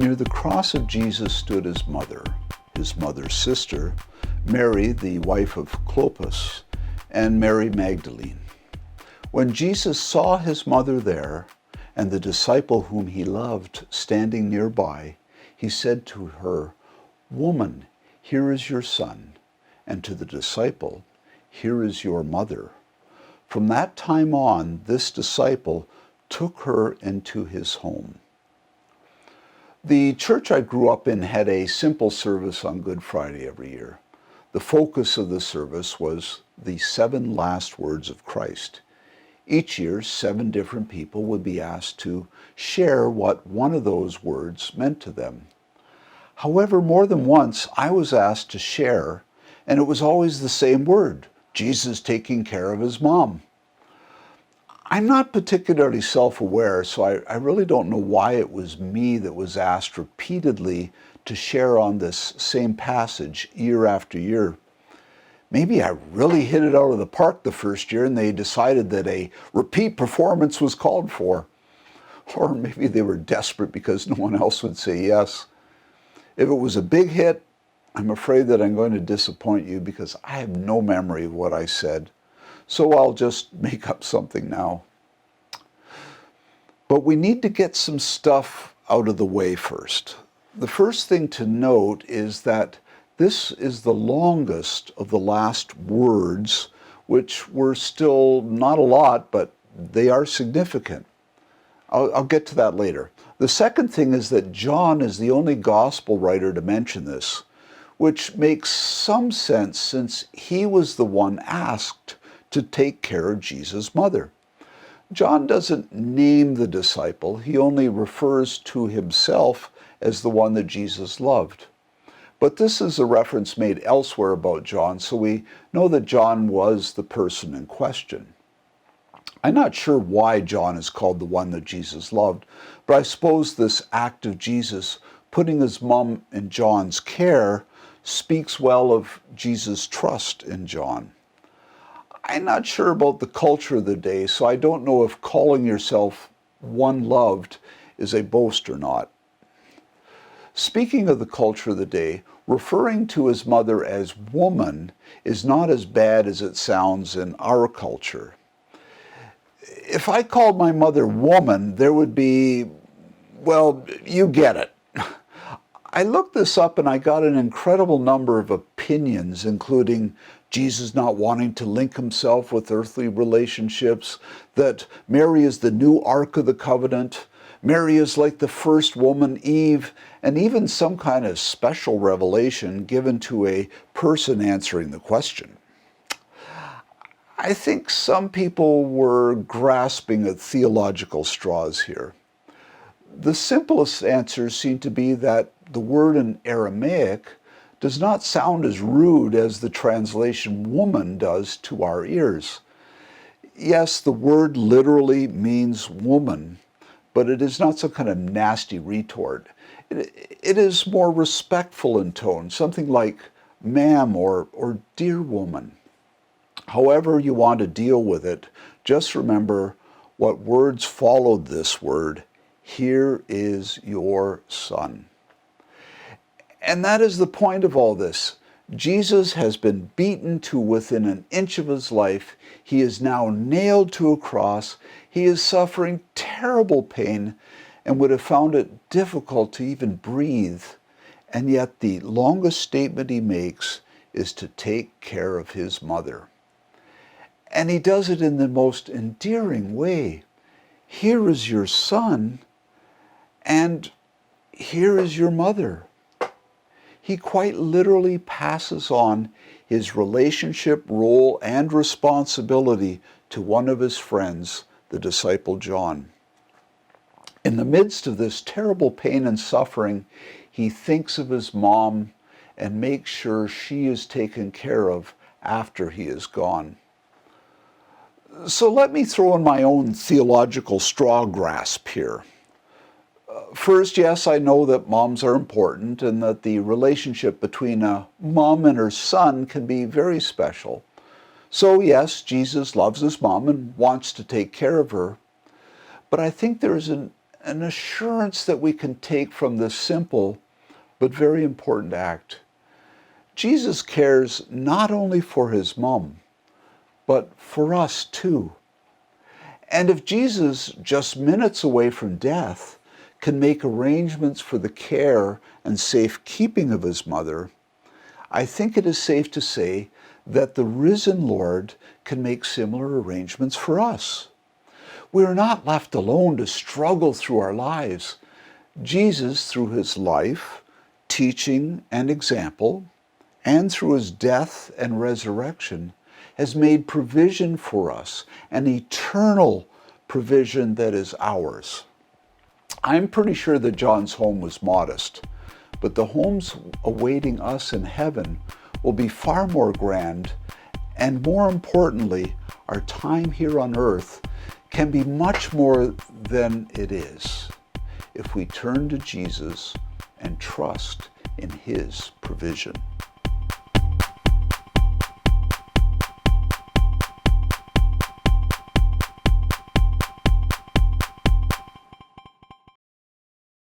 Near the cross of Jesus stood his mother's sister, Mary, the wife of Clopas, and Mary Magdalene. When Jesus saw his mother there and the disciple whom he loved standing nearby, he said to her, "Woman, here is your son," and to the disciple, "Here is your mother." From that time on, this disciple took her into his home. The church I grew up in had a simple service on Good Friday every year. The focus of the service was the 7 last words of Christ. Each year, 7 different people would be asked to share what one of those words meant to them. However, more than once, I was asked to share, and it was always the same word: Jesus taking care of his mom. I'm not particularly self-aware, so I really don't know why it was me that was asked repeatedly to share on this same passage year after year. Maybe I really hit it out of the park the first year and they decided that a repeat performance was called for. Or maybe they were desperate because no one else would say yes. If it was a big hit, I'm afraid that I'm going to disappoint you because I have no memory of what I said. So I'll just make up something now. But we need to get some stuff out of the way first. The first thing to note is that this is the longest of the last words, which were still not a lot, but they are significant. I'll get to that later. The second thing is that John is the only gospel writer to mention this, which makes some sense since he was the one asked to take care of Jesus' mother. John doesn't name the disciple, he only refers to himself as the one that Jesus loved. But this is a reference made elsewhere about John, so we know that John was the person in question. I'm not sure why John is called the one that Jesus loved, but I suppose this act of Jesus putting his mom in John's care speaks well of Jesus' trust in John. I'm not sure about the culture of the day, so I don't know if calling yourself one loved is a boast or not. Speaking of the culture of the day, referring to his mother as woman is not as bad as it sounds in our culture. If I called my mother woman, there would be, well, you get it. I looked this up and I got an incredible number of opinions, including Jesus not wanting to link himself with earthly relationships, that Mary is the new Ark of the Covenant, Mary is like the first woman, Eve, and even some kind of special revelation given to a person answering the question. I think some people were grasping at theological straws here. The simplest answers seem to be that the word in Aramaic does not sound as rude as the translation woman does to our ears. Yes, the word literally means woman, but it is not some kind of nasty retort. It is more respectful in tone, something like ma'am or dear woman. However you want to deal with it, just remember what words followed this word: "Here is your son." And that is the point of all this. Jesus has been beaten to within an inch of his life. He is now nailed to a cross. He is suffering terrible pain and would have found it difficult to even breathe. And yet the longest statement he makes is to take care of his mother. And he does it in the most endearing way. Here is your son, and here is your mother. He quite literally passes on his relationship, role, and responsibility to one of his friends, the disciple John. In the midst of this terrible pain and suffering, he thinks of his mom and makes sure she is taken care of after he is gone. So let me throw in my own theological straw grasp here. First, yes, I know that moms are important and that the relationship between a mom and her son can be very special. So yes, Jesus loves his mom and wants to take care of her. But I think there's an an assurance that we can take from this simple but very important act. Jesus cares not only for his mom, but for us too. And if Jesus, just minutes away from death, can make arrangements for the care and safe keeping of his mother, I think it is safe to say that the risen Lord can make similar arrangements for us. We are not left alone to struggle through our lives. Jesus, through his life, teaching, and example, and through his death and resurrection, has made provision for us, an eternal provision that is ours. I'm pretty sure that John's home was modest, but the homes awaiting us in heaven will be far more grand, and more importantly, our time here on earth can be much more than it is if we turn to Jesus and trust in his provision.